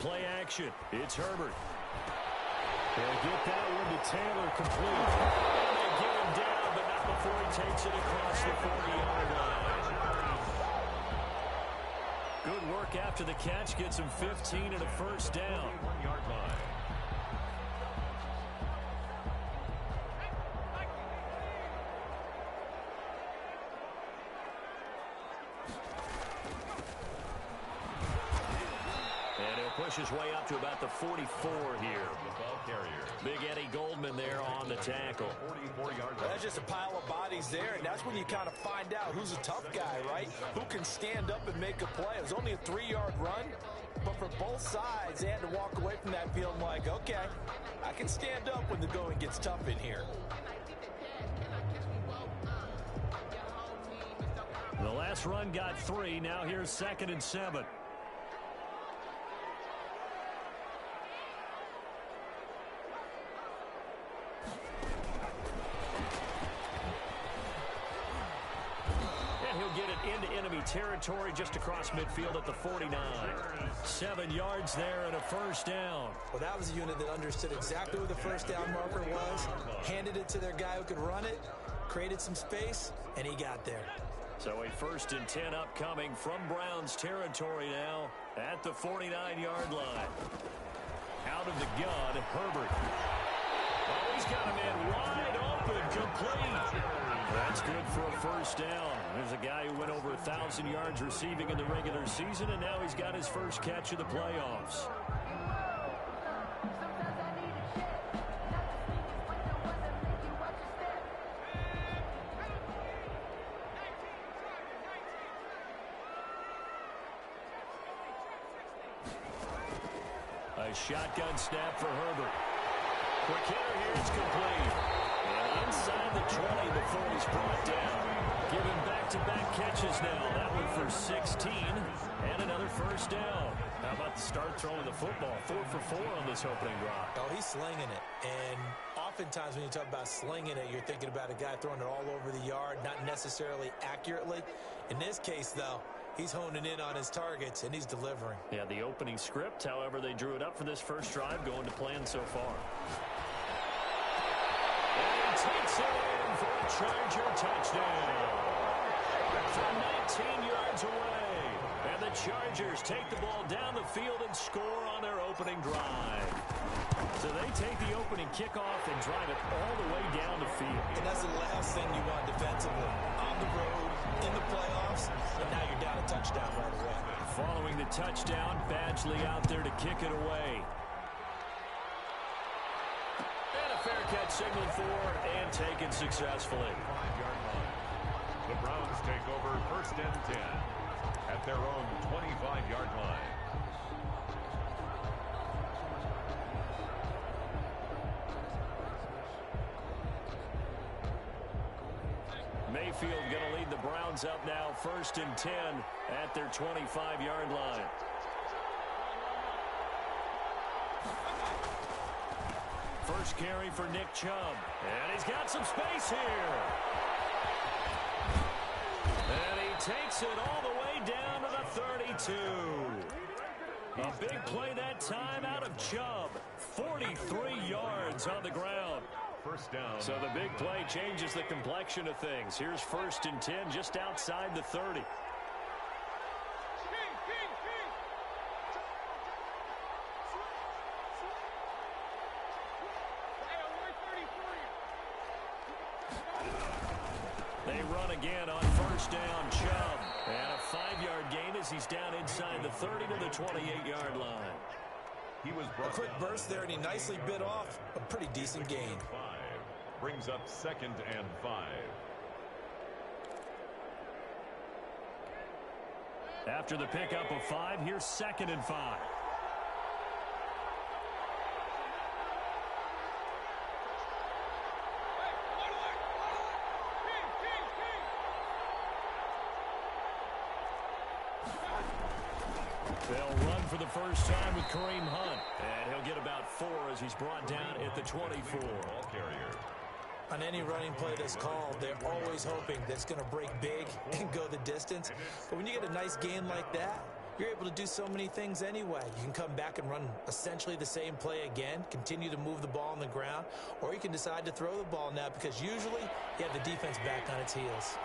play action. It's Herbert. They'll get that one to Taylor complete. And they get him down, but not before he takes it across the 40-yard line. Good work after the catch. Gets him 15 and a first down. 1-yard line. Push his way up to about the 44 here. The ball carrier. Big Eddie Goldman there on the tackle. 44-yard line. That's just a pile of bodies there, and that's when you kind of find out who's a tough guy, right? Who can stand up and make a play. It was only a 3-yard run, but for both sides, they had to walk away from that field like, okay, I can stand up when the going gets tough in here. The last run got 3. Now here's 2nd and 7. Into enemy territory just across midfield at the 49. 7 yards there and a first down. Well, that was a unit that understood exactly where the first down marker was, handed it to their guy who could run it, created some space, and he got there. So a 1st and 10 upcoming from Browns territory now at the 49-yard line. Out of the gun, Herbert. Oh, he's got a man wide open, complete. That's good for a first down. There's a guy who went over 1,000 yards receiving in the regular season, and now he's got his first catch of the playoffs. A shotgun snap for Herbert. Quick hitter here, it's complete. And inside the 20 before he's brought down. Giving back-to-back catches now. That one for 16 and another first down. How about the start throwing the football? 4 for 4 on this opening drive. Oh, he's slinging it. And oftentimes when you talk about slinging it, you're thinking about a guy throwing it all over the yard, not necessarily accurately. In this case, though, he's honing in on his targets, and he's delivering. Yeah, the opening script, however, they drew it up for this first drive, going to plan so far. And he takes it in for a Charger touchdown. From 19 yards away. And the Chargers take the ball down the field and score on their opening drive. So they take the opening kickoff and drive it all the way down the field. And that's the last thing you want defensively. On the road, in the playoffs, and now you're down a touchdown right away. Following the touchdown, Badgley out there to kick it away. And a fair catch signaled for and taken successfully. 5-yard line. The Browns take over 1st and 10 at their own 25-yard line. Mayfield going to lead the Browns up now, 1st and 10 at their 25-yard line. First carry for Nick Chubb. And he's got some space here. And he takes it all the way down to the 32. A big play that time out of Chubb. 43 yards on the ground. First down. So the big play changes the complexion of things. Here's 1st and 10 just outside the 30. They run again on 1st down, Chubb. And a 5-yard gain as he's down inside the 30 to the 28-yard line. He was a quick burst there, and he nicely bit off a pretty decent gain. 5 brings up 2nd and 5. After the pickup of 5, here's 2nd and 5. They'll run for the first time with Kareem Hunt. And he'll get about 4 as he's brought down at the 24. Ball carrier. On any running play that's called, they're always hoping that it's going to break big and go the distance. But when you get a nice gain like that, you're able to do so many things anyway. You can come back and run essentially the same play again, continue to move the ball on the ground, or you can decide to throw the ball now because usually you have the defense back on its heels.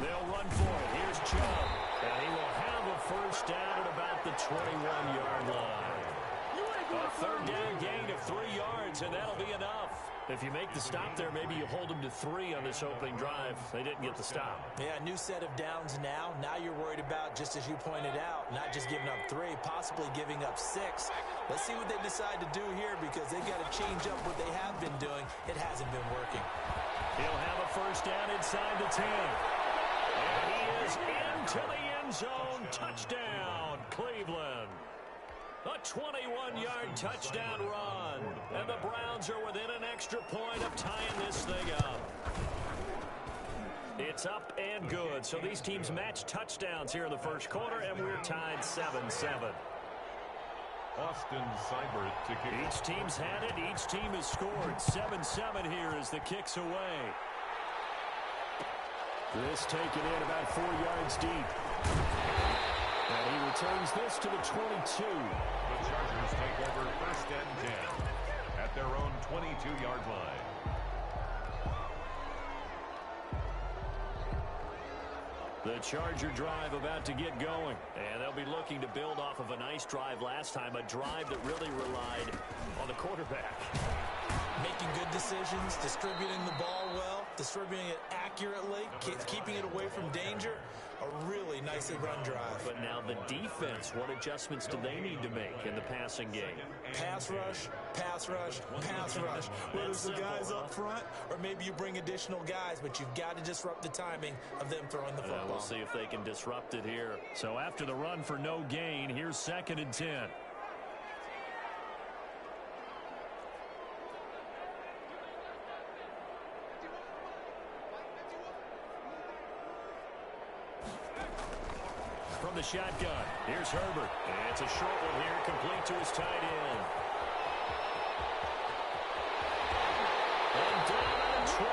They'll run for it. Here's Chubb. And he will have a first down at about the 21-yard line. A third down gain of 3 yards, and that'll be enough. If you make the stop there, maybe you hold them to 3 on this opening drive. They didn't get the stop. Yeah, new set of downs now. Now you're worried about, just as you pointed out, not just giving up 3, possibly giving up 6. Let's see what they decide to do here because they've got to change up what they have been doing. It hasn't been working. He'll have a first down inside the 10. And he is into the end zone. Touchdown, Cleveland. A 21-yard touchdown run. And the Browns are within an extra point of tying this thing up. It's up and good. So these teams match touchdowns here in the first quarter, and we're tied 7-7. Austin Seibert to kick. Each team's had it. Each team has scored. 7-7 here as the kick's away. This taken in about 4 yards deep. And he returns this to the 22. The Chargers take over first and 10 at their own 22-yard line. The Charger drive about to get going. And they'll be looking to build off of a nice drive last time, a drive that really relied on the quarterback. Making good decisions, distributing the ball well, distributing it accurately, keeping it away from danger. A really nicely run drive. But now the defense, what adjustments do they need to make in the passing game? Pass rush, pass rush, pass rush. Whether it's the guys up front or maybe you bring additional guys, but you've got to disrupt the timing of them throwing the football. We'll see if they can disrupt it here. So after the run for no gain, here's 2nd and 10. From the shotgun, here's Herbert. And it's a short one here, complete to his tight end. And down at 20.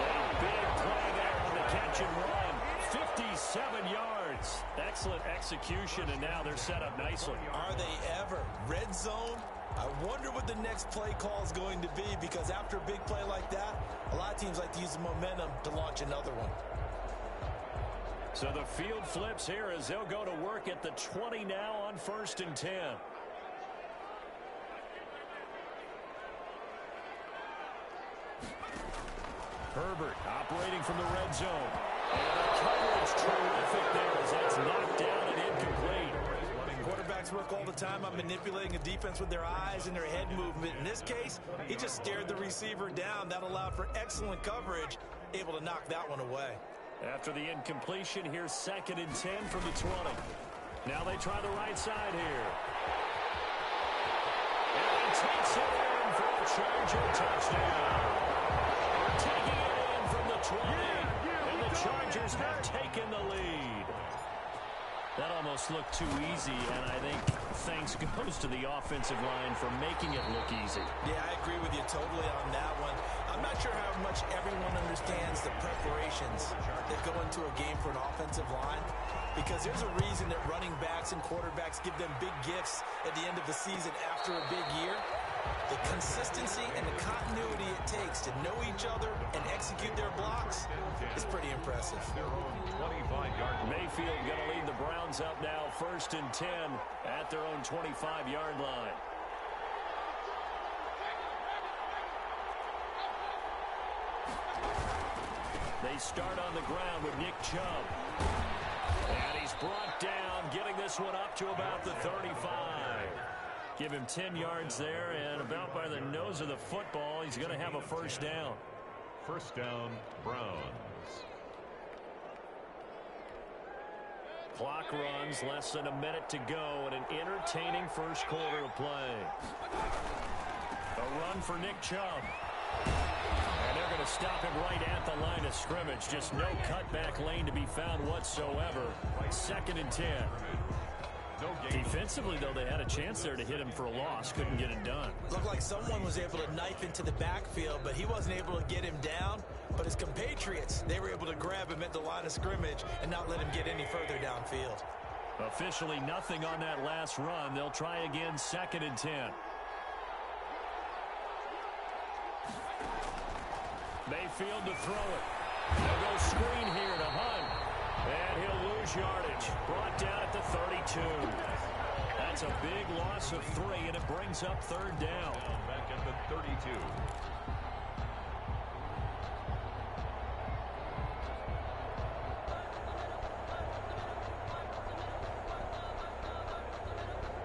A big play there on the catch and run. 57 yards. Excellent execution, and now they're set up nicely. Are they ever? Red zone? I wonder what the next play call is going to be because after a big play like that, a lot of teams like to use the momentum to launch another one. So the field flips here as they'll go to work at the 20 now on 1st and 10. Herbert operating from the red zone. And the coverage terrific there as that's knocked down and incomplete. Quarterbacks work all the time on manipulating a defense with their eyes and their head movement. In this case, he just stared the receiver down. That allowed for excellent coverage, able to knock that one away. After the incompletion, here's 2nd and 10 from the 20. Now they try the right side here. And he takes it in for a Charger touchdown. Taking it in from the 20. And the Chargers have taken the lead. That almost looked too easy, and I think thanks goes to the offensive line for making it look easy. Yeah, I agree with you totally on that one. I'm not sure how much everyone understands the preparations that go into a game for an offensive line because there's a reason that running backs and quarterbacks give them big gifts at the end of the season after a big year. The consistency and the continuity it takes to know each other and execute their blocks is pretty impressive. Mayfield going to lead the Browns up now 1st and 10 at their own 25-yard line. They start on the ground with Nick Chubb. And he's brought down, getting this one up to about the 35. Give him 10 yards there, and about by the nose of the football, he's going to have a first down. First down, Browns. Clock runs, less than a minute to go, and an entertaining first quarter of play. A run for Nick Chubb. And they're going to stop him right at the line of scrimmage. Just no cutback lane to be found whatsoever. 2nd and 10. No game. Defensively, though, they had a chance there to hit him for a loss. Couldn't get it done. Looked like someone was able to knife into the backfield, but he wasn't able to get him down. But his compatriots, they were able to grab him at the line of scrimmage and not let him get any further downfield. Officially nothing on that last run. They'll try again, 2nd and 10. Mayfield to throw it. They'll go screen here to Hunt. And he'll lose yardage. Brought down at the 32. That's a big loss of 3, and it brings up 3rd down. Back at the 32.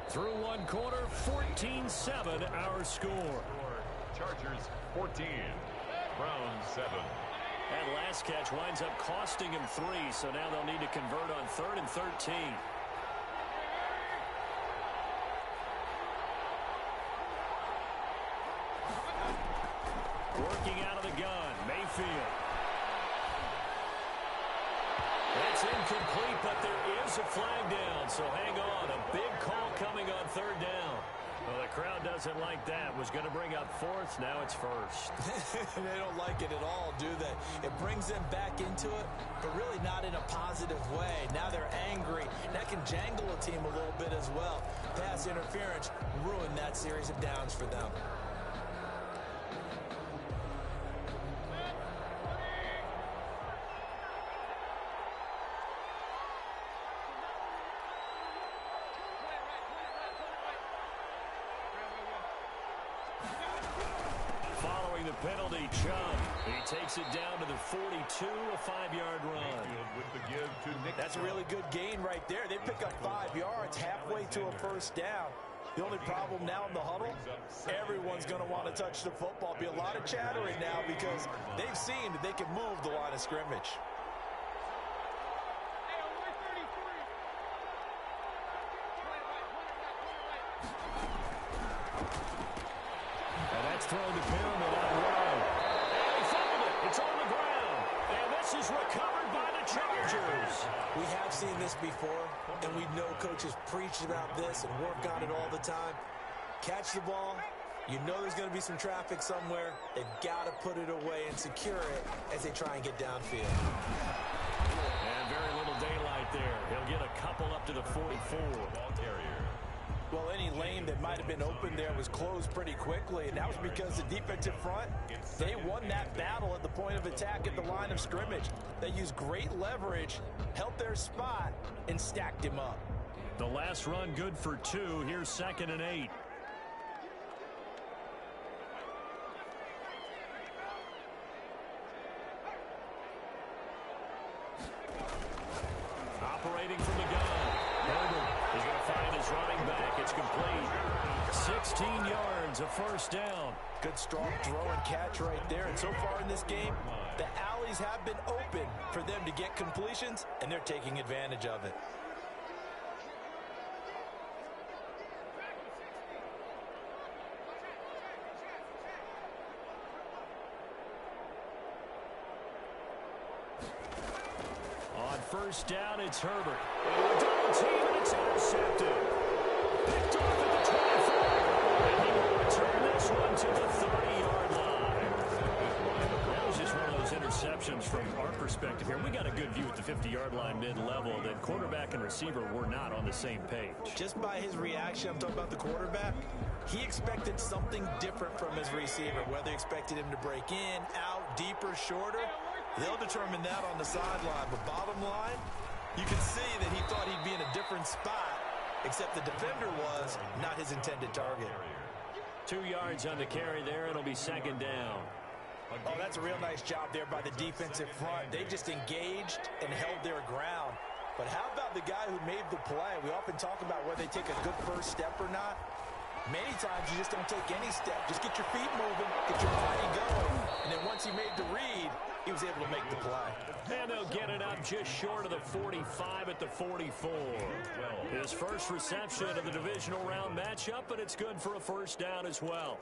Through 1 quarter, 14-7 our score. Chargers 14. Browns 7. That last catch winds up costing him 3, so now they'll need to convert on 3rd and 13. Working out of the gun, Mayfield. That's incomplete, but there is a flag down, so hang on. A big call coming on 3rd down. Well, the crowd doesn't like that. Was going to bring up 4th. Now it's 1st. They don't like it at all, do they? It brings them back into it, but really not in a positive way. Now they're angry. That can jangle a team a little bit as well. Pass interference ruined that series of downs for them. The penalty, Chubb. He takes it down to the 42, a 5-yard run. With the give to Nick. That's a really good gain right there. They pick up 5 yards halfway to a 1st down. The only problem now in the huddle, everyone's going to want to touch the football. Be a lot of chattering now because they've seen that they can move the line of scrimmage. Thrown to Pyramid out wide. And he fumbled it. It's on the ground. And this is recovered by the Chargers. We have seen this before, and we know coaches preach about this and work on it all the time. Catch the ball. You know there's going to be some traffic somewhere. They've got to put it away and secure it as they try and get downfield. And very little daylight there. He'll get a couple up to the 44. Ball carrier. Well, any lane that might have been open there was closed pretty quickly, and that was because the defensive front, they won that battle at the point of attack at the line of scrimmage. They used great leverage, held their spot, and stacked him up. The last run good for 2. Here's 2nd and 8. Operating from the gun. Herbert is going to find his running back. It's complete. 16 yards, a 1st down. Good strong throw and catch right there. And so far in this game, the alleys have been open for them to get completions, and they're taking advantage of it. On 1st down, it's Herbert. Double team, and it's intercepted. Picked off at the 24. And he will return this one to the 30-yard line. That was just one of those interceptions from our perspective here. We got a good view at the 50-yard line mid-level that quarterback and receiver were not on the same page. Just by his reaction, I'm talking about the quarterback, he expected something different from his receiver, whether he expected him to break in, out, deeper, shorter. They'll determine that on the sideline. But bottom line, you can see that he thought he'd be in a different spot, except the defender was not his intended target. 2 yards on the carry there. It'll be 2nd down. Oh, that's a real nice job there by the defensive front. They just engaged and held their ground. But how about the guy who made the play? We often talk about whether they take a good first step or not. Many times you just don't take any step. Just get your feet moving, get your body going. And then once he made the read, he was able to make the play. And they'll get it up just short of the 45 at the 44. His first reception of the divisional round matchup, but it's good for a 1st down as well.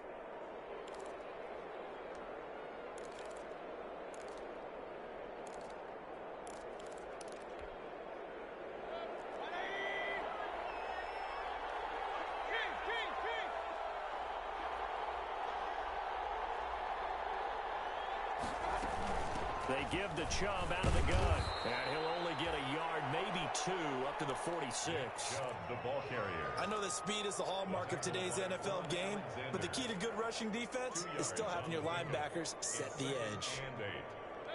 They give the Chubb out of the gun. And he'll only get a yard, maybe 2, up to the 46. Chubb, the ball carrier. I know that speed is the hallmark of today's NFL game, but the key to good rushing defense is still having your linebackers set the edge.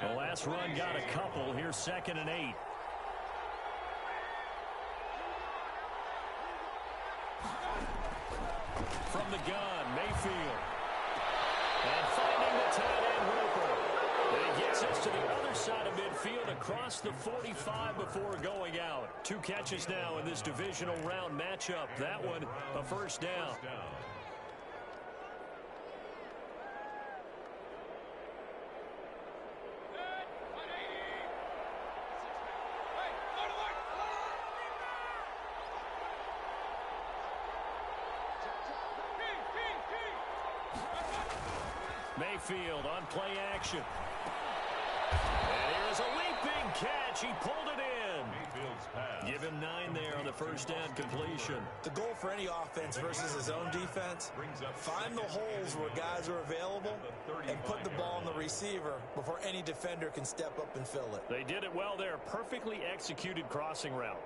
The last run got a couple. Here's 2nd and 8. From the gun, Mayfield. And finding the tight end, Roper. And he gets us to the other side of midfield across the 45 before going out. 2 catches now in this divisional round matchup. That one, a first down. Mayfield on play action. And here's a leaping catch. He pulled it in. Mayfield's pass. Give him 9 there on the first down completion. The goal for any offense versus his own defense, find the holes where guys are available and put the ball on the receiver before any defender can step up and fill it. They did it well there. Perfectly executed crossing route.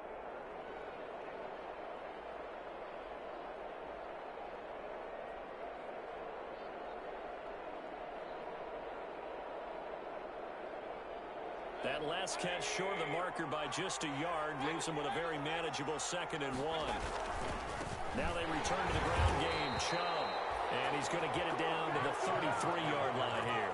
That last catch short of the marker by just a yard leaves him with a very manageable 2nd and 1. Now they return to the ground game. Chubb. And he's going to get it down to the 33-yard line here.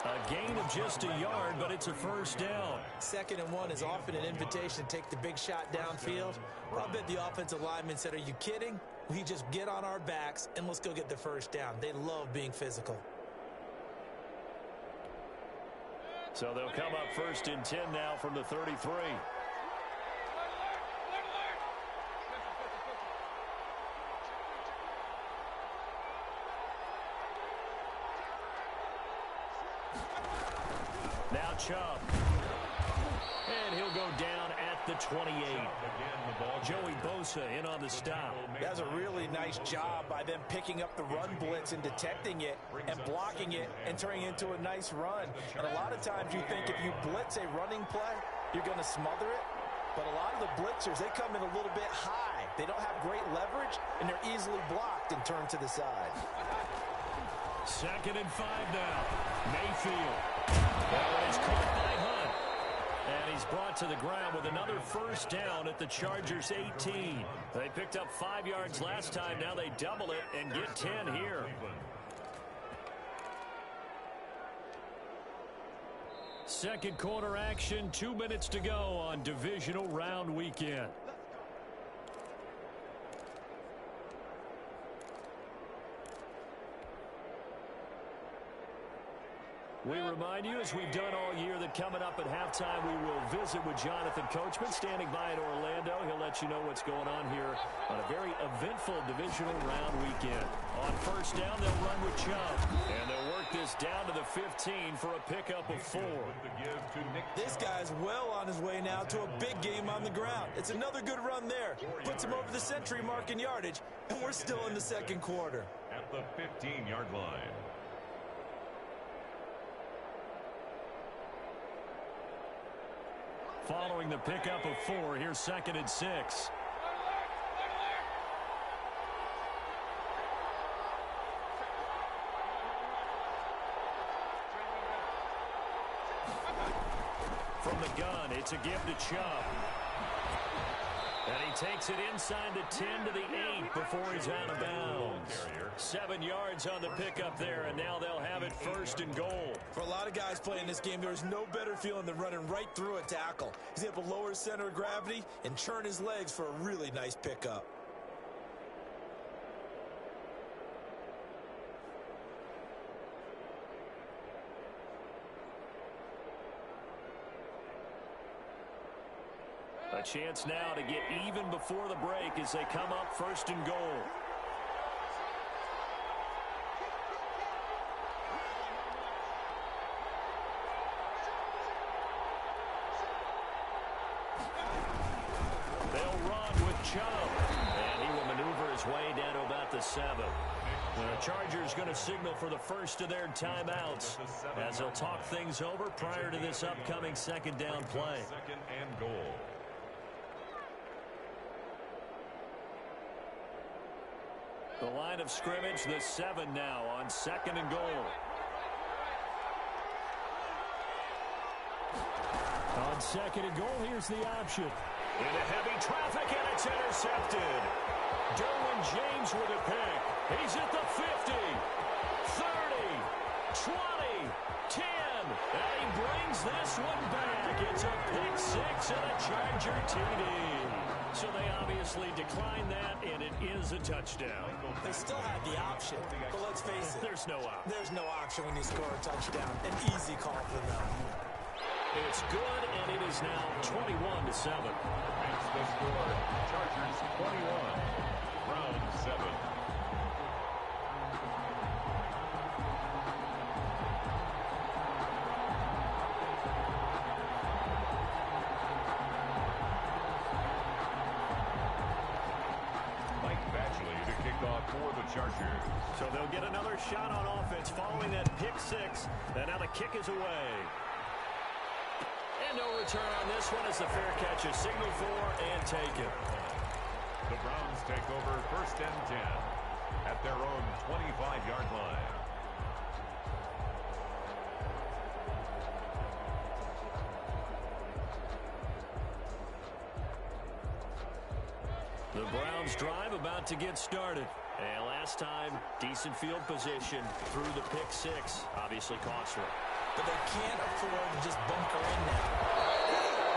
A gain of just a yard, but it's a first down. 2nd and 1 is often an invitation to take the big shot downfield. Well, I bet the offensive lineman said, "Are you kidding? We just get on our backs and let's go get the first down." They love being physical. So they'll come up 1st and 10 now from the 33. Now Chubb. And he'll go down at the 28. Joey Bosa in on the stop. That's a really nice job by them picking up the run blitz and detecting it and blocking it and turning it into a nice run. And a lot of times you think if you blitz a running play, you're going to smother it. But a lot of the blitzers, they come in a little bit high. They don't have great leverage, and they're easily blocked and turned to the side. 2nd and 5 now. Mayfield. That one is caught by Hunt. And he's brought to the ground with another first down at the Chargers' 18. They picked up 5 yards last time. Now they double it and get 10 here. Second quarter action, 2 minutes to go on divisional round weekend. We remind you, as we've done all year, that coming up at halftime, we will visit with Jonathan Coachman, standing by in Orlando. He'll let you know what's going on here on a very eventful divisional round weekend. On first down, they'll run with Chubb, and they'll work this down to the 15 for a pickup of 4. This guy's well on his way now to a big game on the ground. It's another good run there. Puts him over the century mark in yardage, and we're still in the second quarter. At the 15-yard line. Following the pickup of 4, here's 2nd and 6. From the gun, it's a give to Chubb. And he takes it inside the 10 to the 8 before he's out of bounds. 7 yards on the pickup there, and now they'll have it 1st and goal. For a lot of guys playing this game, there's no better feeling than running right through a tackle. He's able to lower his center of gravity and churn his legs for a really nice pickup. A chance now to get even before the break as they come up 1st and goal. They'll run with Chubb, and he will maneuver his way down to about the 7. The Chargers going to signal for the first of their timeouts as they'll talk things over prior to this upcoming second down play. Second and goal. The line of scrimmage, the 7 now on second and goal. On second and goal, here's the option. Into heavy traffic, and it's intercepted. Derwin James with a pick. He's at the 50, 30, 20, 10. And he brings this one back. It's a pick 6 and a Charger TD. So they obviously declined that, and it is a touchdown. They still had the option, but let's face it. There's no option. There's no option when you score a touchdown. An easy call for them. It's good, and it is now 21-7. Makes the score. Chargers 21. Browns 7. For the Chargers. So they'll get another shot on offense following that pick 6. And now the kick is away. And no return on this one as the fair catch is signaled for and taken. The Browns take over first and 10 at their own 25-yard line. The Browns drive about to get started. And last time, decent field position through the pick 6. Obviously costly. But they can't afford to just bunker in now.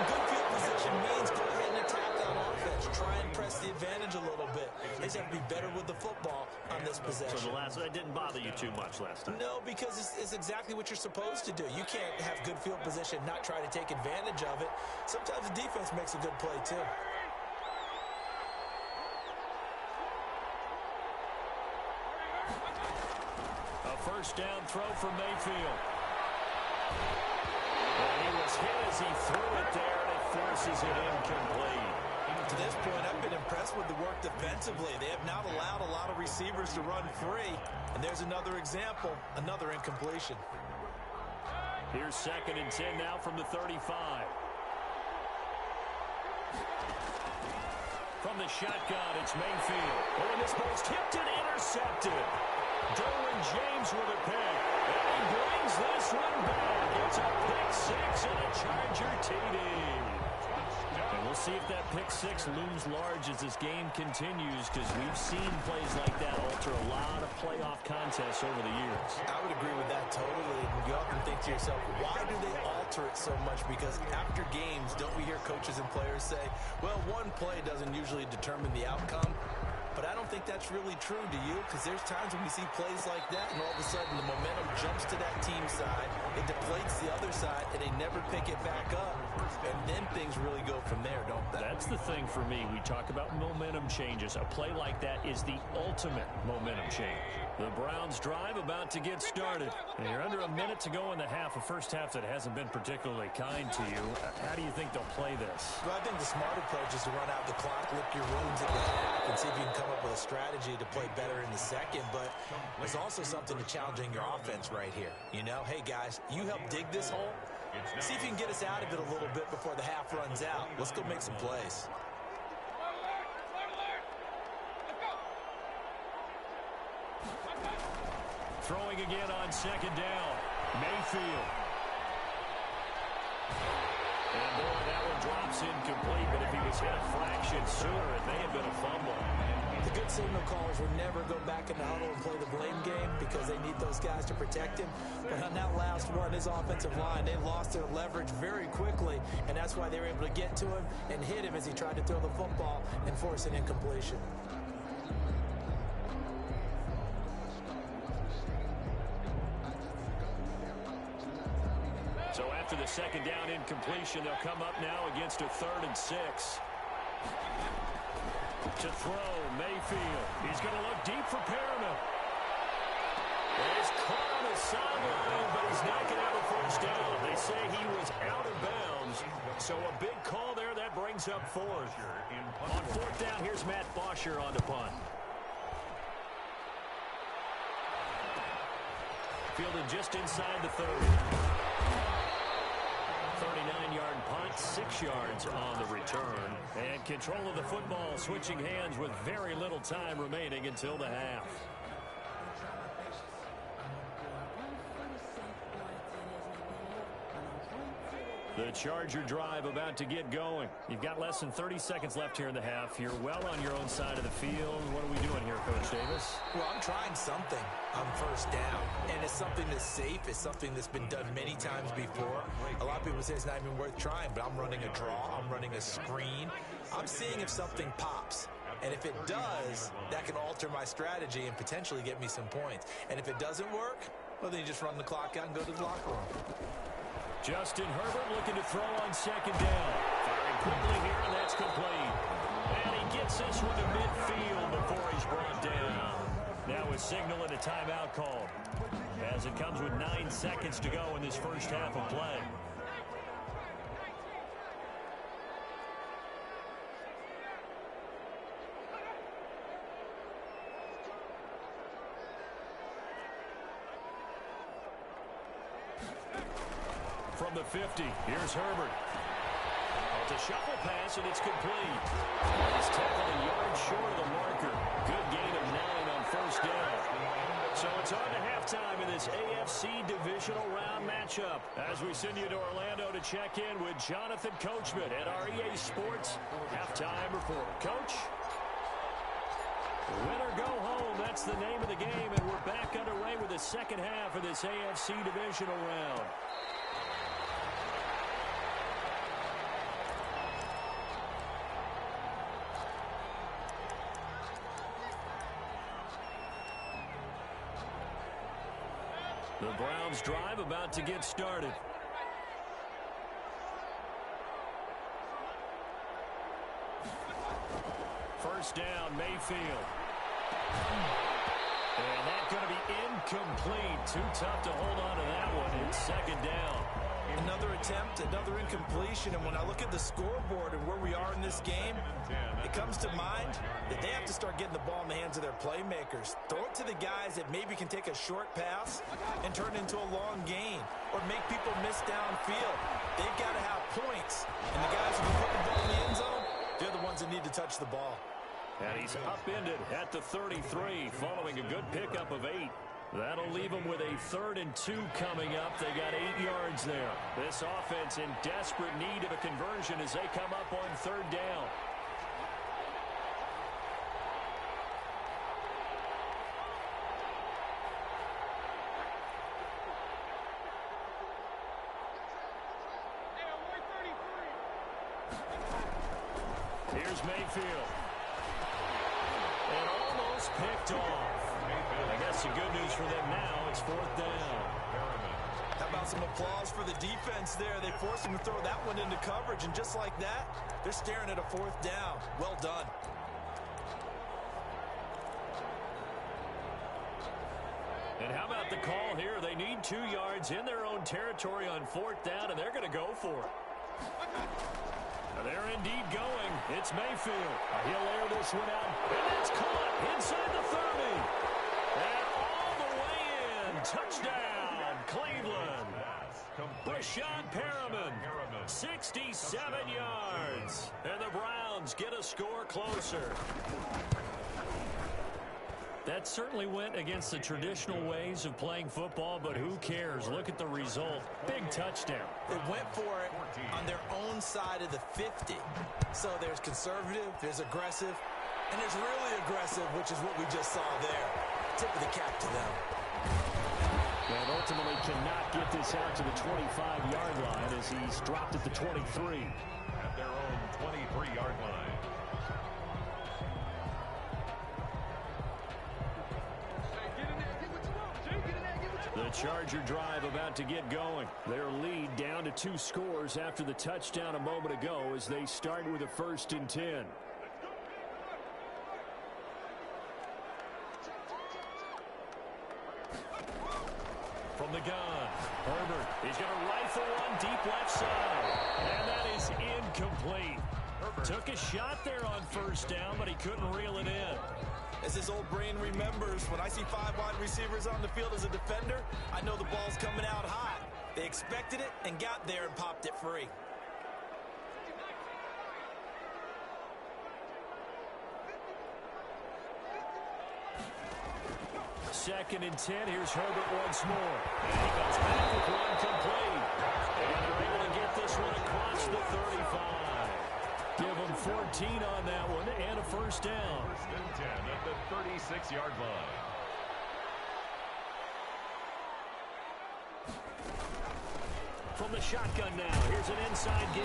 Good field position means go ahead and attack on offense. Try and press the advantage a little bit. They just have to be better with the football on this possession. So that didn't bother you too much last time? No, because it's exactly what you're supposed to do. You can't have good field position, not try to take advantage of it. Sometimes the defense makes a good play, too. First down throw for Mayfield. And he was hit as he threw it there, and it forces it incomplete. To this point, I've been impressed with the work defensively. They have not allowed a lot of receivers to run free. And there's another example, another incompletion. Here's second and 10 now from the 35. From the shotgun, it's Mayfield. Oh, and this ball's tipped and intercepted. Derwin James with a pick. And he brings this one back. It's a pick 6 and a Charger TD. And we'll see if that pick 6 looms large as this game continues, because we've seen plays like that alter a lot of playoff contests over the years. I would agree with that totally. You often think to yourself, why do they alter it so much? Because after games, don't we hear coaches and players say, well, one play doesn't usually determine the outcome? But I don't think that's really true, do you? Because there's times when we see plays like that, and all of a sudden the momentum jumps to that team side, it deflates the other side, and they never pick it back up. And then things really go from there, don't they? That's the thing for me. We talk about momentum changes. A play like that is the ultimate momentum change. The Browns drive about to get started. And you're under a minute to go in the half, a first half that hasn't been particularly kind to you. How do you think they'll play this? Well, I think the smart approach is to run out the clock, lick your wounds at the half, and see if you can come up with a strategy to play better in the second. But there's also something to challenging your offense right here. You know, hey, guys, you help dig this hole. See if you can get us out of it a little bit before the half runs out. Let's go make some plays. Throwing again on second down. Mayfield. And boy, that one drops incomplete, but if he was hit a fraction sooner, it may have been a fumble. The good signal callers will never go back in the huddle and play the blame game because they need those guys to protect him. But on that last one, his offensive line, they lost their leverage very quickly, and that's why they were able to get to him and hit him as he tried to throw the football and force an incompletion. So after the second down incompletion, they'll come up now against a 3rd and 6. To throw, Mayfield. He's going to look deep for Perriman. He's caught on the sideline, but he's not going to have a first down. They say he was out of bounds. So a big call there. That brings up 4th. On 4th down, here's Matt Bosher on the punt. fielded just inside the 30. 39-yard punt, 6 yards on the return. And control of the football switching hands with very little time remaining until the half. The Charger drive about to get going. You've got less than 30 seconds left here in the half. You're well on your own side of the field. What are we doing here, Coach Davis? Well, I'm trying something on first down, and it's something that's safe. It's something that's been done many times before. A lot of people say it's not even worth trying, but I'm running a draw. I'm running a screen. I'm seeing if something pops. And if it does, that can alter my strategy and potentially get me some points. And if it doesn't work, well, then you just run the clock out and go to the locker room. Justin Herbert looking to throw on second down. Firing quickly here, and that's complete. And he gets this one to midfield before he's brought down. Now a signal and a timeout call, as it comes with 9 seconds to go in this first half of play. From the 50, here's Herbert. It's a shuffle pass, and it's complete. He's tackled a yard short of the marker. Good gain of 9 on first down. So it's on to halftime in this AFC Divisional Round matchup, as we send you to Orlando to check in with Jonathan Coachman at our EA Sports Halftime Report. Coach? Win or go home, that's the name of the game, and we're back underway with the second half of this AFC Divisional Round. The Browns drive about to get started. First down, Mayfield. And that's going to be incomplete. Too tough to hold on to that one. It's second down. Another attempt, another incompletion, and when I look at the scoreboard and where we are in this game, it comes to mind that they have to start getting the ball in the hands of their playmakers. Throw it to the guys that maybe can take a short pass and turn it into a long gain or make people miss downfield. They've got to have points, and the guys who can put the ball in the end zone, they're the ones that need to touch the ball. And he's upended at the 33 following a good pickup of 8. That'll leave them with a 3rd and 2 coming up. They got 8 yards there. This offense in desperate need of a conversion as they come up on 3rd down. Here's Mayfield. And almost picked off. I guess the good news for them now, it's 4th down. How about some applause for the defense there? They forced him to throw that one into coverage, and just like that, they're staring at a 4th down. Well done. And how about the call here? They need 2 yards in their own territory on 4th down, and they're going to go for it. They're indeed going. It's Mayfield. He'll air this one out, and it's caught inside the 30. And all the way in. Touchdown, Cleveland. Brashad Perriman, 67 yards. And the Browns get a score closer. That certainly went against the traditional ways of playing football, but who cares? Look at the result. Big touchdown. They went for it on their own side of the 50. So there's conservative, there's aggressive, and there's really aggressive, which is what we just saw there. Tip of the cap to them. And ultimately cannot get this out to the 25-yard line as he's dropped at the 23. At their own 23-yard line. The Charger drive about to get going. Their lead down to 2 scores after the touchdown a moment ago as they start with a 1st and 10. From the gun, Herbert. He's going to rifle one deep left side. And that is incomplete. Took a shot there on 1st down, but he couldn't reel it in. As his old brain remembers, when I see 5 wide receivers on the field as a defender, I know the ball's coming out hot. They expected it and got there and popped it free. Second and 10. Here's Herbert once more. And he goes back with one complete. And they're able to get this one across the 35. Give them 14 on that one and a first down. First and 10 at the 36-yard line. From the shotgun now, here's an inside give.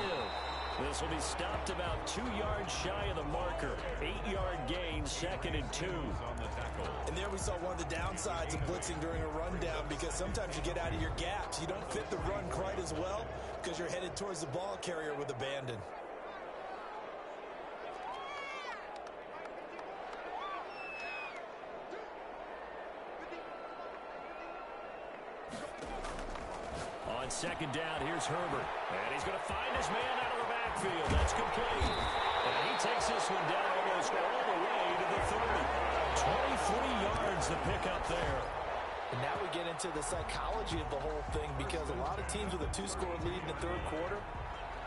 This will be stopped about 2 yards shy of the marker. 8-yard gain, second and 2. On the tackle. And there we saw one of the downsides of blitzing during a rundown, because sometimes you get out of your gaps. You don't fit the run quite as well because you're headed towards the ball carrier with abandon. On second down, here's Herbert. And he's going to find his man out of the backfield. That's complete. And he takes this one down almost all the way to the 30. 23 yards to pick up there. And now we get into the psychology of the whole thing, because a lot of teams with a 2-score lead in the third quarter,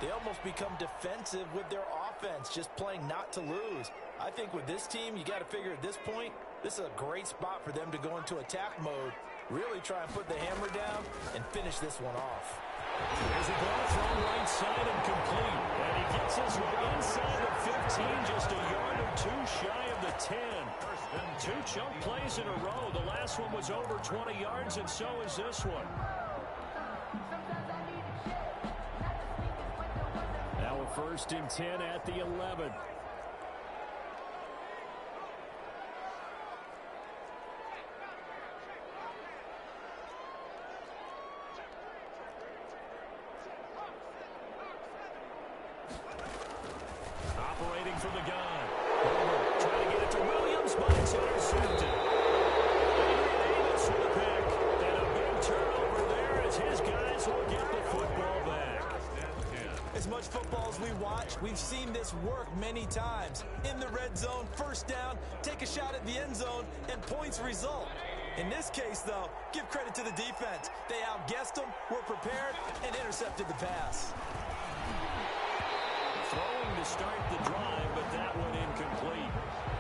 they almost become defensive with their offense, just playing not to lose. I think with this team, you got to figure at this point, this is a great spot for them to go into attack mode, really try and put the hammer down and finish this one off. There's a ball thrown right side and complete. And he gets this one inside the 15, just a yard or two shy of the 10. 2 chunk plays in a row. The last one was over 20 yards, and so is this one. Now a first and 10 at the 11. Operating from the gun. Herbert trying to get it to Williams, but it's intercepted. Davis with a pick. And a big turnover there as his guys will get the football back. As much football as we watch, we've seen this work many times. In the red zone, first down, take a shot at the end zone, and points result. In this case, though, give credit to the defense. They outguessed them, were prepared, and intercepted the pass. Throwing to start the drive, but that one incomplete.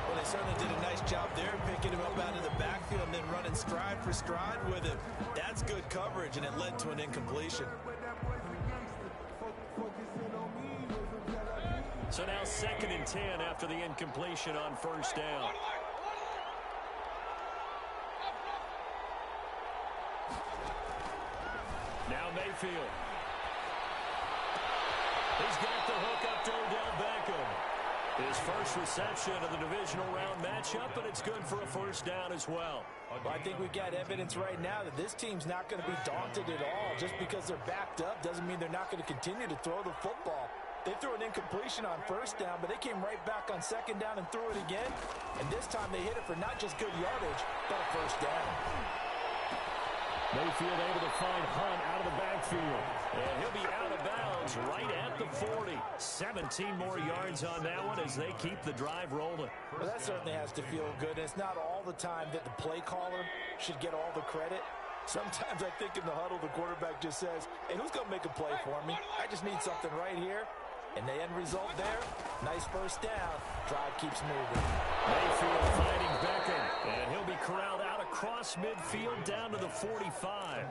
Well, they certainly did a nice job there, picking him up out of the backfield and then running stride for stride with him. That's good coverage, and it led to an incompletion. So now second and 10 after the incompletion on first down. Now Mayfield. He's got the hook up to Odell Beckham. His first reception of the divisional round matchup, but it's good for a first down as well. Well, I think we've got evidence right now that this team's not going to be daunted at all. Just because they're backed up doesn't mean they're not going to continue to throw the football. They threw an incompletion on first down, but they came right back on second down and threw it again. And this time they hit it for not just good yardage, but a first down. Mayfield able to find Hunt out of the backfield. And he'll be out of bounds right at the 40. 17 more yards on that one as they keep the drive rolling. Well, that certainly has to feel good. It's not all the time that the play caller should get all the credit. Sometimes I think in the huddle, the quarterback just says, hey, who's going to make a play for me? I just need something right here. And the end result there, nice first down. Drive keeps moving. Mayfield fighting Beckham. And he'll be corralled out across midfield down to the 45.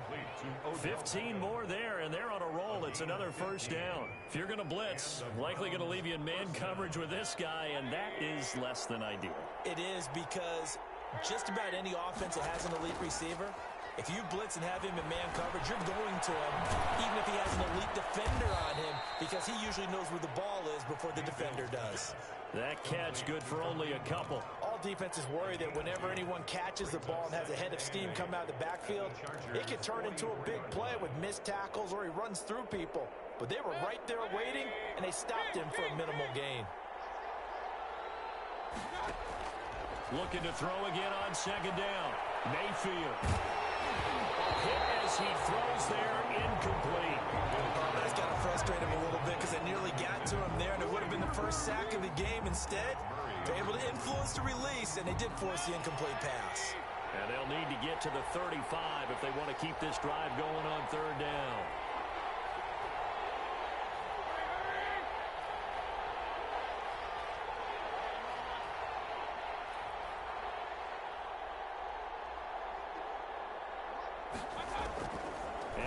15 more there, and they're on a roll. It's another first down. If you're going to blitz, likely going to leave you in man coverage with this guy, and that is less than ideal. It is, because just about any offense that has an elite receiver, if you blitz and have him in man coverage, you're going to him, even if he has an elite defender on him, because he usually knows where the ball is before the defender does. That catch good for only a couple. All defenses worry that whenever anyone catches the ball and has a head of steam come out of the backfield, it can turn into a big play with missed tackles or he runs through people. But they were right there waiting, and they stopped him for a minimal gain. Looking to throw again on second down. Mayfield. Hit as he throws there, incomplete. That's got to frustrate him a little bit, because they nearly got to him there, and it would have been the first sack of the game. Instead, Able to influence the release, and they did force the incomplete pass. And they'll need to get to the 35 if they want to keep this drive going on third down.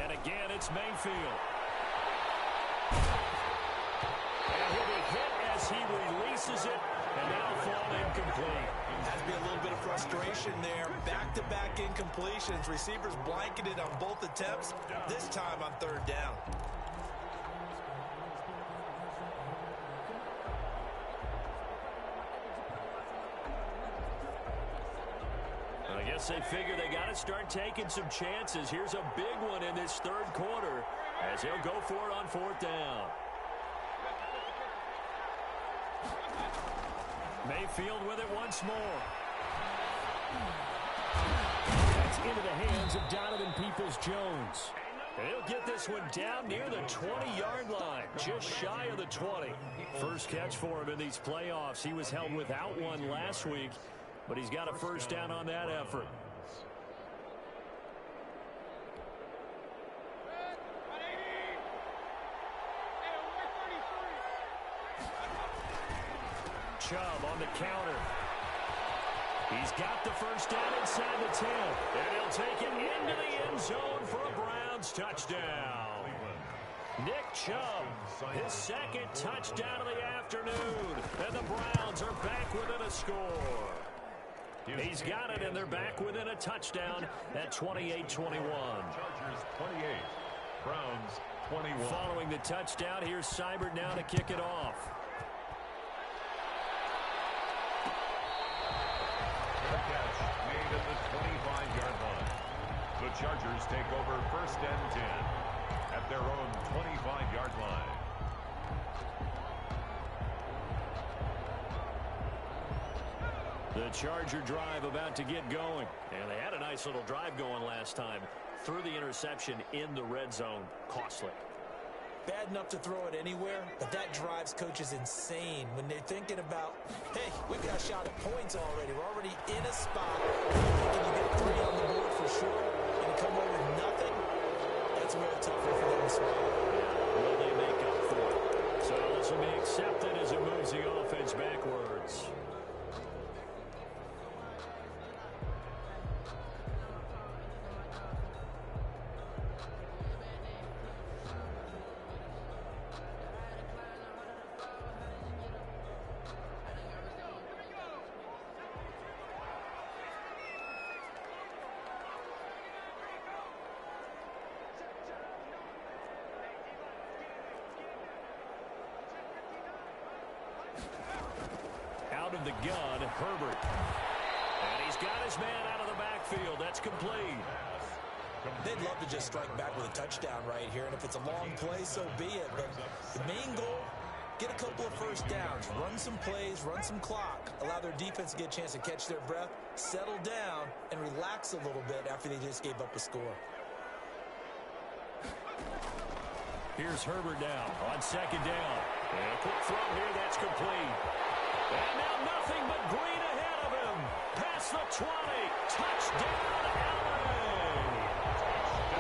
And again, it's Mayfield. And he'll be hit as he releases it, and now fall incomplete. Has to be a little bit of frustration there. Back-to-back incompletions. Receivers blanketed on both attempts, this time on third down. I guess they figure they got to start taking some chances. Here's a big one in this third quarter as he'll go for it on fourth down. Mayfield with it once more. That's into the hands of Donovan Peoples-Jones. He'll get this one down near the 20-yard line, just shy of the 20. First catch for him in these playoffs. He was held without one last week, but he's got a first down on that effort. Chubb on the counter. He's got the first down inside the 10. And he'll take it into the end zone for a Browns touchdown. Nick Chubb, his second touchdown of the afternoon. And the Browns are back within a score. He's got it, and they're back within a touchdown at 28-21. Chargers 28, Browns 21. Following the touchdown, here's Seibert now to kick it off. Catch made at the 25-yard line. The Chargers take over first and 10 at their own 25-yard line. The Charger drive about to get going. And they had a nice little drive going last time. Threw the interception in the red zone. Costly. Bad enough to throw it anywhere, but that drives coaches insane when they're thinking about, hey, we've got a shot at points already. We're already in a spot. Thinking you get 3 on the board for sure, and you come away with nothing. That's a real tough one for them to swallow. Will they make up for it? So this will be accepted as it moves the offense backwards. Out of the gun, Herbert. And he's got his man out of the backfield. That's complete. They'd love to just strike back with a touchdown right here, and if it's a long play, so be it. But the main goal, get a couple of first downs, run some plays, run some clock, allow their defense to get a chance to catch their breath, settle down, and relax a little bit after they just gave up a score. Here's Herbert now on second down. And a quick throw here, that's complete. And now nothing but green ahead of him. Past the 20. Touchdown, Allen.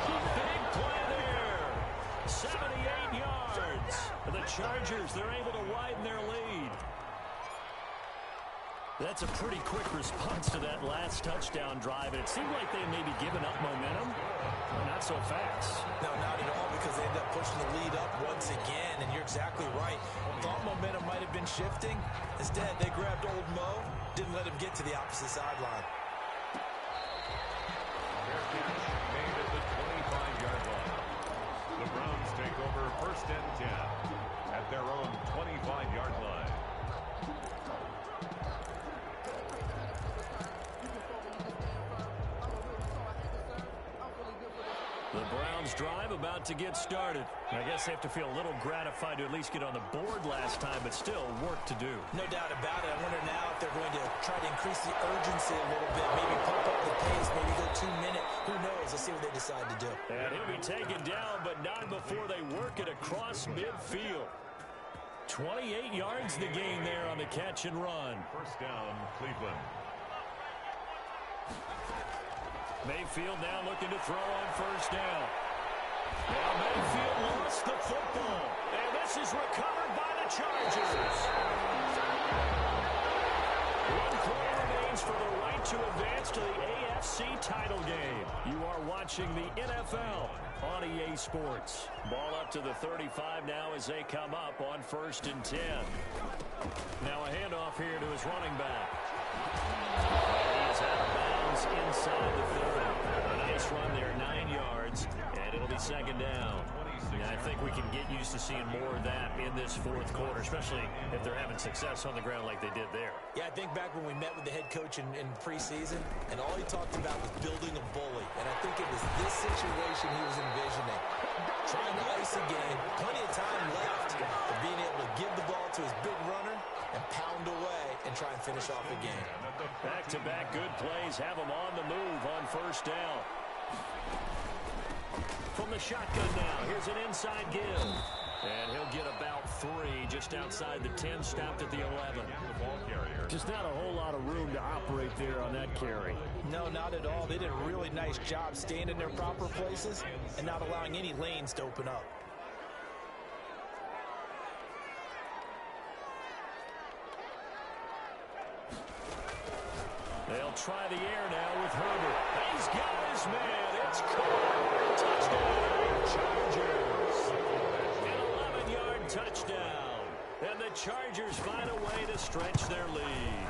A big play there. 78 yards. The Chargers, they're able to widen their lead. That's a pretty quick response to that last touchdown drive. And it seemed like they may be giving up momentum. Well, not so fast. No, not at all, because they ended up pushing the lead up once again, and you're exactly right. Thought momentum might have been shifting. Instead, they grabbed old Mo, didn't let him get to the opposite sideline. Fair catch made at the 25-yard line. The Browns take over first and 10 at their own 25-yard line. The Browns drive about to get started. I guess they have to feel a little gratified to at least get on the board last time, but still work to do. No doubt about it. I wonder now if they're going to try to increase the urgency a little bit, maybe pump up the pace, maybe go 2-minute. Who knows? Let's see what they decide to do. And he'll be taken down, but not before they work it across midfield. 28 yards the gain there on the catch and run. First down, Cleveland. Mayfield now looking to throw on first down. Now Mayfield lost the football. And this is recovered by the Chargers. One play remains for the right to advance to the AFC title game. You are watching the NFL on EA Sports. Ball up to the 35 now as they come up on 1st and 10. Now a handoff here to his running back. He's out of bounds inside the 30. A nice run there, 9 yards, and it'll be second down. And I think we can get used to seeing more of that in this fourth quarter, especially if they're having success on the ground like they did there. Yeah, I think back when we met with the head coach in preseason, and all he talked about was building a bully. And I think it was this situation he was envisioning. Trying to ice a game, plenty of time left, but being able to give the ball to his big runner and pound away and try and finish off the game. Back-to-back good plays have him on the move on first down. From the shotgun now, here's an inside give. And he'll get about 3 just outside the 10, stopped at the 11. Just not a whole lot of room to operate there on that carry. No, not at all. They did a really nice job staying in their proper places and not allowing any lanes to open up. They'll try the air now with Herbert. He's got his man. It's caught. Touchdown, Chargers. An 11-yard touchdown. And the Chargers find a way to stretch their lead.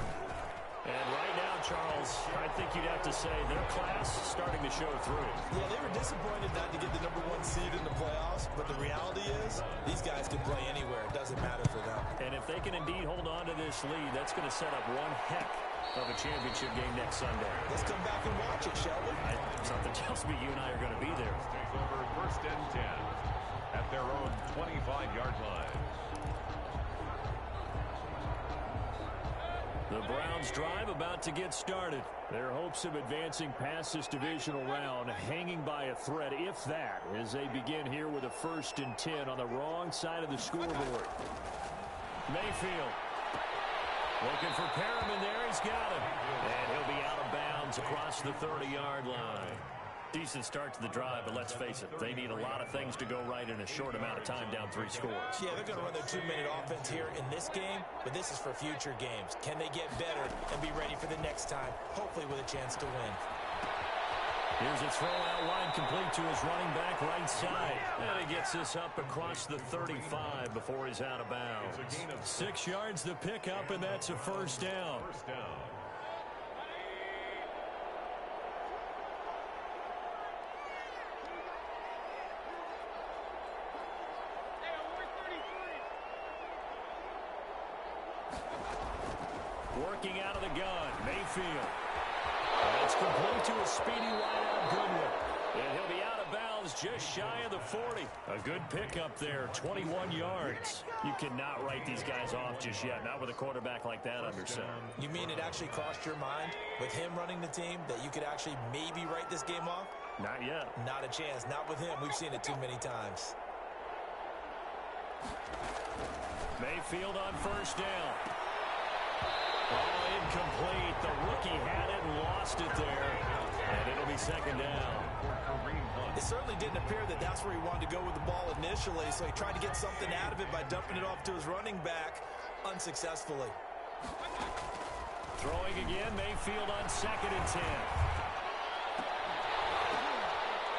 And right now, Charles, I think you'd have to say their class starting to show through. Yeah, they were disappointed not to get the #1 seed in the playoffs, but the reality is these guys can play anywhere. It doesn't matter for them. And if they can indeed hold on to this lead, that's going to set up one heck of a championship game next Sunday. Let's come back and watch it, shall we? Something tells me you and I are going to be there. Take over 1st and 10 at their own 25-yard line. The Browns drive about to get started. Their hopes of advancing past this divisional round hanging by a thread, if that, as they begin here with a 1st and 10 on the wrong side of the scoreboard. Mayfield looking for Perriman there. He's got him. And he'll be out of bounds across the 30-yard line. Decent start to the drive, but let's face it, they need a lot of things to go right in a short amount of time down 3 scores. Yeah, they're going to run their 2-minute offense here in this game, but this is for future games. Can they get better and be ready for the next time, hopefully with a chance to win? Here's a throw out line complete to his running back right side. And he gets this up across the 35 before he's out of bounds. 6 yards the pickup, and that's a first down. First down. Working out of the gun, Mayfield. That's complete to a speedy wideout Goodwin. And he'll be out of bounds just shy of the 40. A good pickup there, 21 yards. You cannot write these guys off just yet, not with a quarterback like that under center. You mean it actually crossed your mind with him running the team that you could actually maybe write this game off? Not yet. Not a chance. Not with him. We've seen it too many times. Mayfield on first down. Oh, incomplete. The rookie had it and lost it there. And it'll be second down. It certainly didn't appear that that's where he wanted to go with the ball initially, so he tried to get something out of it by dumping it off to his running back unsuccessfully. Throwing again, Mayfield on 2nd and 10.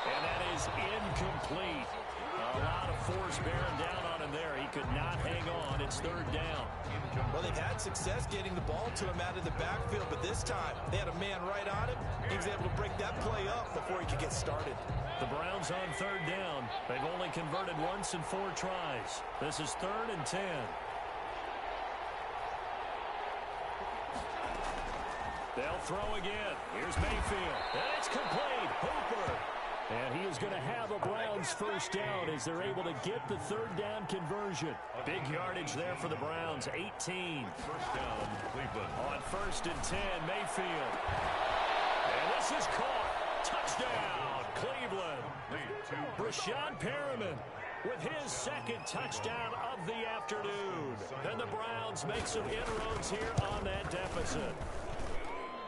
And that is incomplete. A lot of force bearing down on him there. He could not hang on. It's 3rd down. Well, they've had success getting the ball to him out of the backfield, but this time they had a man right on him. He was able to break that play up before he could get started. The Browns on 3rd down. They've only converted once in 4 tries. This is 3rd and 10. They'll throw again. Here's Mayfield. And it's complete. Hooper. And he is going to have a Browns first down as they're able to get the 3rd down conversion. Big yardage there for the Browns, 18. First down, Cleveland. On 1st and 10, Mayfield. And this is caught. Touchdown, Cleveland. Brashad Perriman. with his second touchdown of the afternoon. And the Browns make some inroads here on that deficit.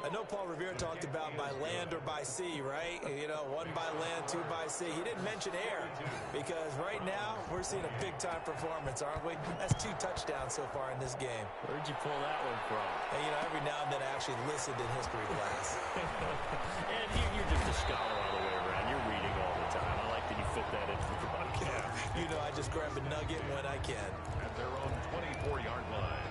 I know Paul Revere talked about by land or by sea, right? You know, one by land, two by sea. He didn't mention air because right now we're seeing a big-time performance, aren't we? That's 2 touchdowns so far in this game. Where'd you pull that one from? And, you know, every now and then I actually listened in history class. And you're just a scholar all the way around. You're reading all the time. I like that you fit that into the broadcast. You know, I just grab a nugget when I can. At their own 24-yard line.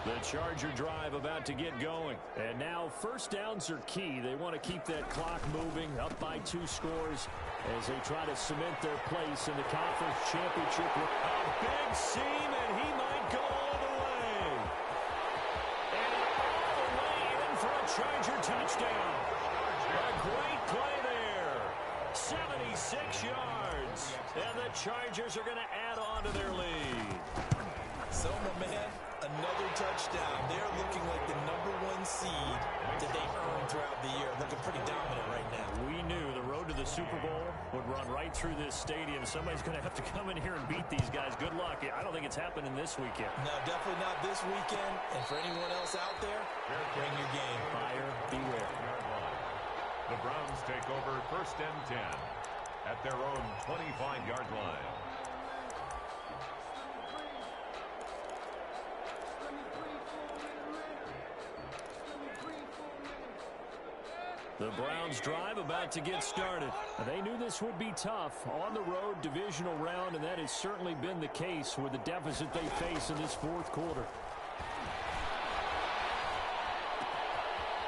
The Charger drive about to get going. And now first downs are key. They want to keep that clock moving, up by 2 scores as they try to cement their place in the conference championship. A big seam, and he might go all the way. And all the way in for a Charger touchdown. A great play there. 76 yards. And the Chargers are going to add on to their lead. So, my man, another touchdown. They're looking like the #1 seed that they've earned throughout the year. Looking pretty dominant right now. We knew the road to the Super Bowl would run right through this stadium. Somebody's going to have to come in here and beat these guys. Good luck. I don't think it's happening this weekend. No, definitely not this weekend. And for anyone else out there, bring your game. Buyer beware. The Browns take over first and 10 at their own 25-yard line. The Browns drive about to get started. They knew this would be tough. On the road, divisional round, and that has certainly been the case with the deficit they face in this 4th quarter.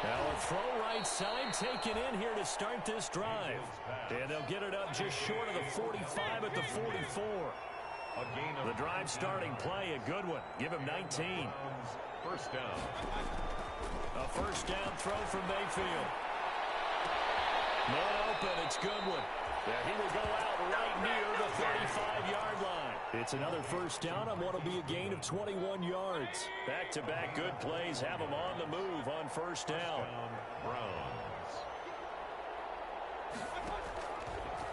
Now a throw right side taken in here to start this drive. And they'll get it up just short of the 45 at the 44. The drive starting play, a good one. Give him 19. First down. A first down throw from Mayfield. Man open, it's Goodwin. Yeah, he will go out right near the 35-yard line. It's another first down on what will be a gain of 21 yards. Back-to-back good plays have him on the move on first down. Browns.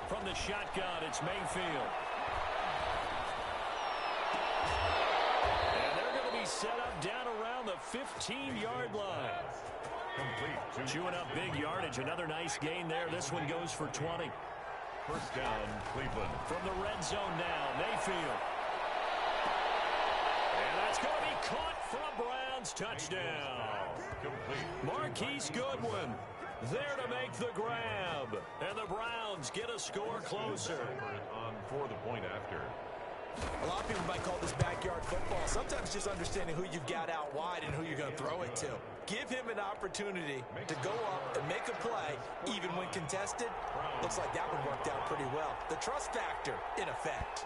From the shotgun, it's Mayfield. And they're going to be set up down around the 15-yard line. Chewing up big yardage. Another nice gain there. This one goes for 20. First down, Cleveland. From the red zone now, Mayfield. And that's going to be caught for a Browns touchdown. Marquise Goodwin there to make the grab. And the Browns get a score closer. On for the point after. A lot of people might call this backyard football. Sometimes just understanding who you've got out wide and who you're going to throw it to. Give him an opportunity to go up and make a play, even when contested. Looks like that one worked out pretty well. The trust factor, in effect.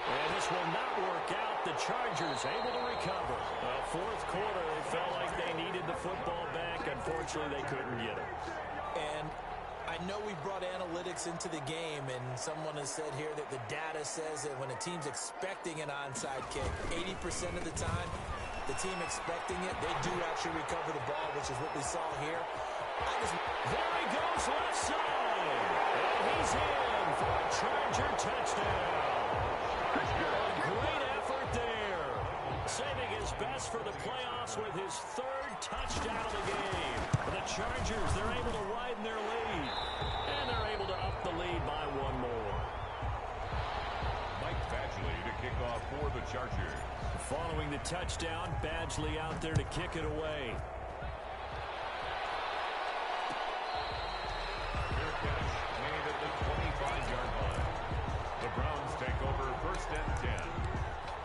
And this will not work out. The Chargers able to recover. 4th quarter, they felt like they needed the football back. Unfortunately, they couldn't get it. And I know we brought analytics into the game, and someone has said here that the data says that when a team's expecting an onside kick, 80% of the time, the team expecting it, they do actually recover the ball, which is what we saw here. There he goes left side. And he's in for a Charger touchdown. A great effort there. Saving his best for the playoffs with his 3rd touchdown of the game. The Chargers, they're able to widen their lead. And they're able to up the lead by 1 more. Mike Badgley to kick off for the Chargers. Following the touchdown, Badgley out there to kick it away. Fair catch made at the 25-yard line. The Browns take over first and 10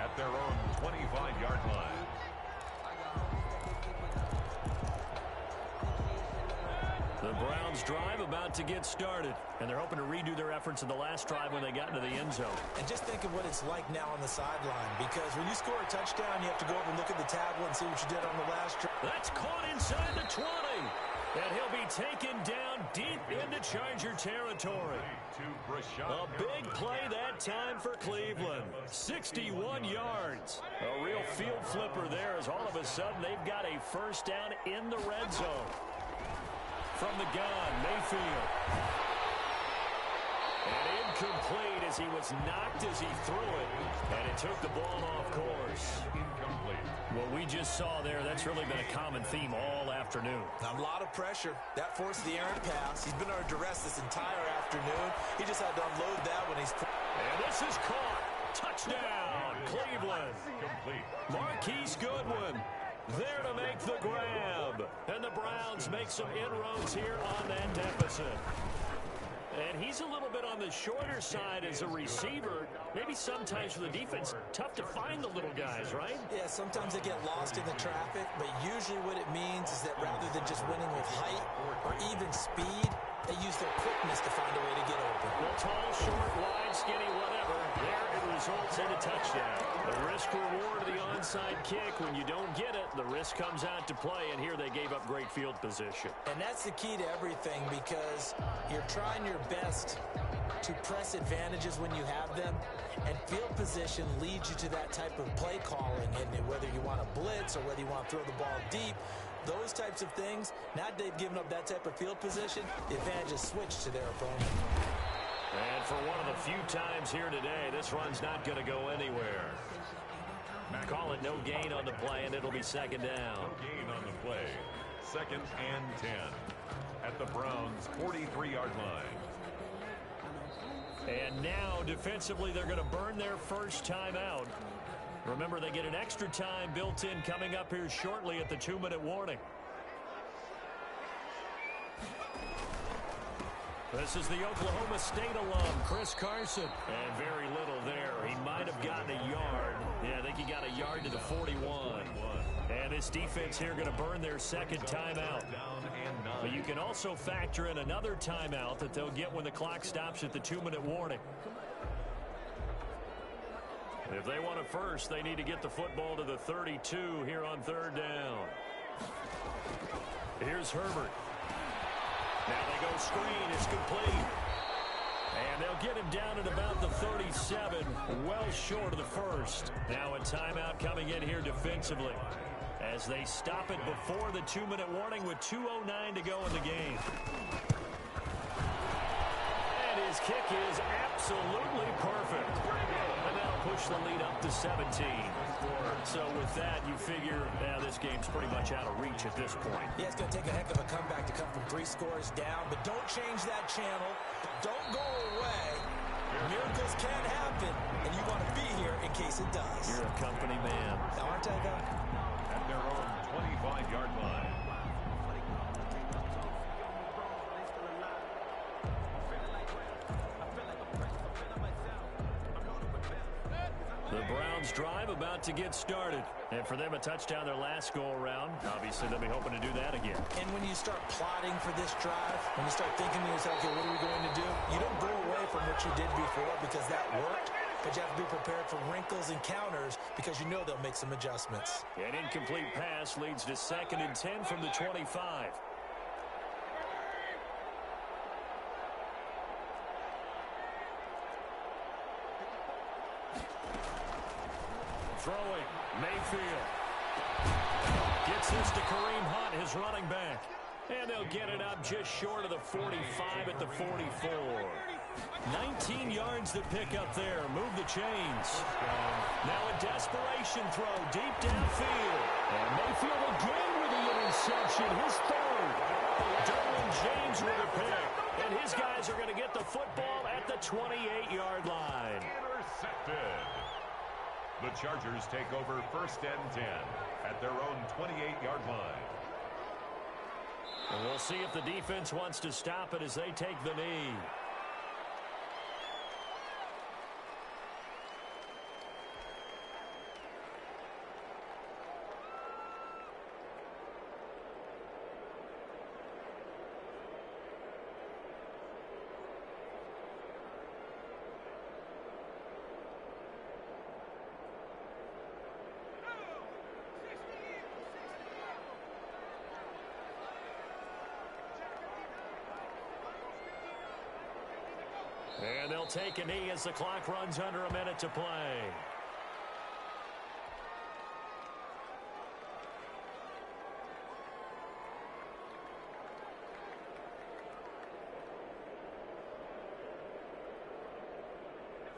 at their own 25-yard line. The Browns drive about to get started, and they're hoping to redo their efforts in the last drive when they got into the end zone. And just think of what it's like now on the sideline, because when you score a touchdown, you have to go over and look at the tablet and see what you did on the last drive. That's caught inside the 20. And he'll be taken down deep into Charger territory. A big play that time for Cleveland. 61 yards. A real field flipper there as all of a sudden they've got a first down in the red zone. From the gun, Mayfield. And incomplete as he was knocked as he threw it. And it took the ball off course. Incomplete. What we just saw there, that's really been a common theme all afternoon. A lot of pressure. That forced the errant pass. He's been under duress this entire afternoon. He just had to unload that when he's... And this is caught. Touchdown, Cleveland. Complete. Marquise Goodwin there to make the grab. And the Browns make some inroads here on that deficit. And he's a little bit on the shorter side as a receiver. Maybe sometimes for the defense, tough to find the little guys, right? Yeah, sometimes they get lost in the traffic, but usually what it means is that rather than just winning with height or even speed, they use their quickness to find a way to get open. Well, tall, short, wide, skinny, whatever. There it results in a touchdown. The risk-reward of the onside kick. When you don't get it, the risk comes out to play, and here they gave up great field position. And that's the key to everything because you're trying your best to press advantages when you have them, and field position leads you to that type of play calling, and whether you want to blitz or whether you want to throw the ball deep, those types of things, now that they've given up that type of field position, the advantage is switched to their opponent. And for one of the few times here today, this run's not going to go anywhere. Call it no gain on the play, and it'll be second down. No gain on the play. 2nd and 10 at the Browns' 43-yard line. And now, defensively, they're going to burn their first time out. Remember, they get an extra time built in coming up here shortly at the 2-minute warning. This is the Oklahoma State alum, Chris Carson. And very little there. He might have gotten a yard. Yeah, I think he got a yard to the 41. And this defense here going to burn their second timeout. But you can also factor in another timeout that they'll get when the clock stops at the 2-minute warning. If they want a first, they need to get the football to the 32 here on 3rd down. Here's Herbert. Now they go screen. It's complete. And they'll get him down at about the 37, well short of the first. Now a timeout coming in here defensively as they stop it before the 2-minute warning with 2:09 to go in the game. And his kick is absolutely perfect. And that'll push the lead up to 17. So with that, you figure this game's pretty much out of reach at this point. Yeah, it's going to take a heck of a comeback to come from 3 scores down, but don't change that channel. Don't go away. Miracles can happen, and you want to be here in case it does. You're a company man. Aren't I, though? At their own 25-yard line. The Browns drive about to get started. And for them, a touchdown their last go-around. Obviously, they'll be hoping to do that again. And when you start plotting for this drive, when you start thinking to yourself, okay, what are we going to do? You don't go away from what you did before because that worked. But you have to be prepared for wrinkles and counters because you know they'll make some adjustments. An incomplete pass leads to 2nd and 10 from the 25. Throwing, Mayfield. Gets this to Kareem Hunt, his running back. And they'll get it up just short of the 45 at the 44. 19 yards to pick up there. Move the chains. Now a desperation throw deep downfield. And Mayfield again with the interception. His 3rd. Derwin James with a pick. And his guys are going to get the football at the 28-yard line. Intercepted. The Chargers take over 1st and 10 at their own 28-yard line. And we'll see if the defense wants to stop it as they take the knee. take a knee as the clock runs under a minute to play.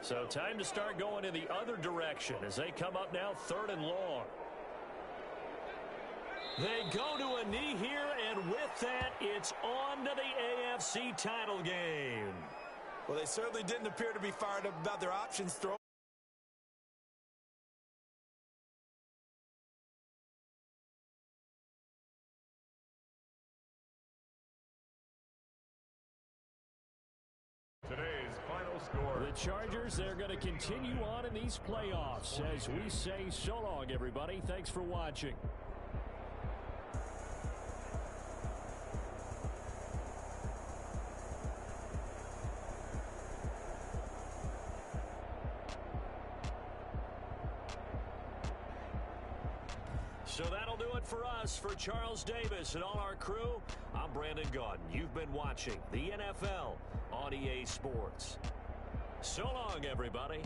So time to start going in the other direction as they come up now 3rd and long. They go to a knee here, and with that, it's on to the AFC title game. Well, they certainly didn't appear to be fired up about their options throw. Today's final score. The Chargers, they're going to continue on in these playoffs as we say so long, everybody. Thanks for watching. So that'll do it for us. For Charles Davis and all our crew, I'm Brandon Gaudin. You've been watching the NFL on EA Sports. So long, everybody.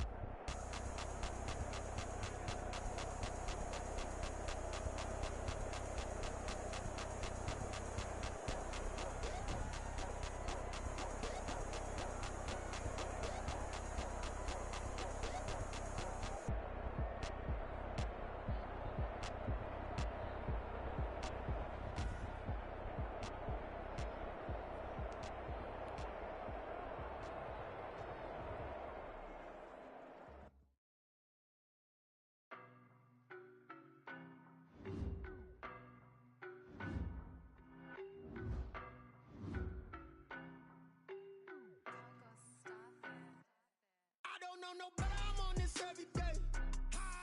I don't know no better, I'm on this every day.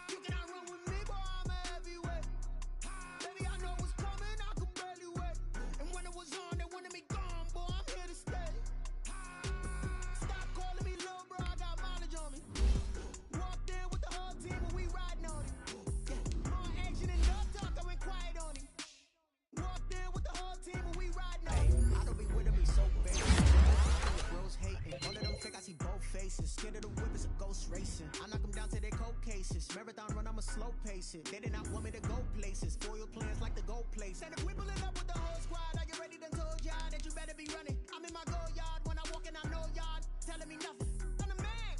You cannot run with me, boy, I'm a heavyweight. Baby, I know what's coming, I could barely wait. And when it was on, they wanted me gone, boy, I'm here to stay. Stop calling me little bro, I got mileage on me. Walked in with the whole team and we riding on it. Yeah, more action and no talk, I went quiet on him. Walked in with the whole team and we riding on it. I don't be with him, he's so big. Bros hating, all of them fake, I see both faces. Scared of the whip, it's a ghost racing. I knock them down to their cold cases. Marathon run, I'ma slow pace it. They did not want me to go places. Foil plans like the gold place. And if we pulling up with the whole squad, I get ready to told y'all that you better be running. I'm in my go yard, when I walk in, I know y'all telling me nothing. I'm the man,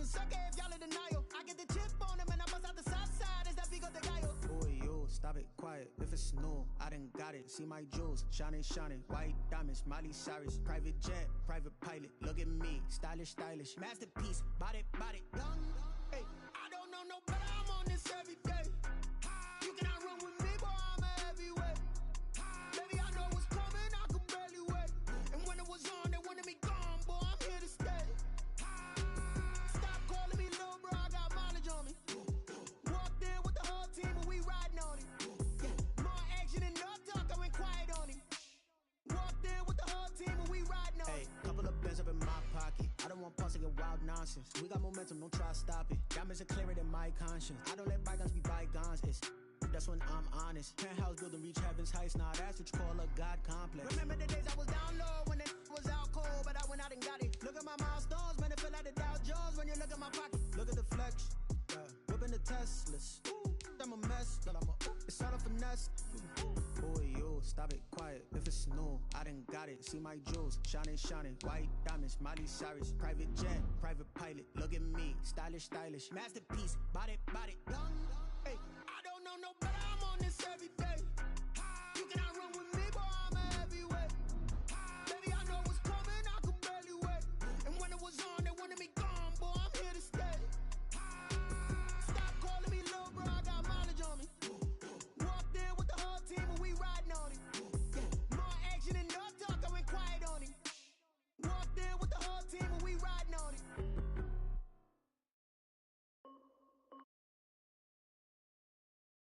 suck it if y'all in denial. I get the chip on him and I bust out the south side, is that Vigo de Gallo? Boy, yo, stop it, quiet. If it's new, I done got it. See my jewels, shining, shining. White diamonds, Miley Cyrus. Private jet, private pilot. Look at me, stylish, stylish. Masterpiece, body, young. Hey, I don't know no better, I'm on this every day. You cannot run with me, boy, I'm a heavyweight. Baby, I know what's coming, I could barely wait. And when it was on, they wanted me gone, boy, I'm here to stay. Stop calling me little bro, I got mileage on me. Walked in with the whole team and we riding on it. Yeah, more action and no talk, I went quiet on him. Walked in with the whole team and we riding on it. Hey, couple of bands up in my pocket. I don't want pause to get wild nonsense. We got momentum, don't try to stop it. Diamonds are clearer than my conscience. I don't let bygones be bygones. That's when I'm honest. Penthouse building reach heaven's heights. Now that's what you call a God complex. Remember the days I was down low when it was out cold, but I went out and got it. Look at my milestones, man, it feel like the Dow Jones when you look at my pocket. Look at the flex. Whipping the Teslas. I'm a mess. It's all a finesse. Boy, yo, stop it, quiet. If it's new, I done got it. See my jewels, shining, shining. White diamonds, Miley Cyrus. Private jet, private pilot. Look at me, stylish, stylish. Masterpiece, body, young. Hey,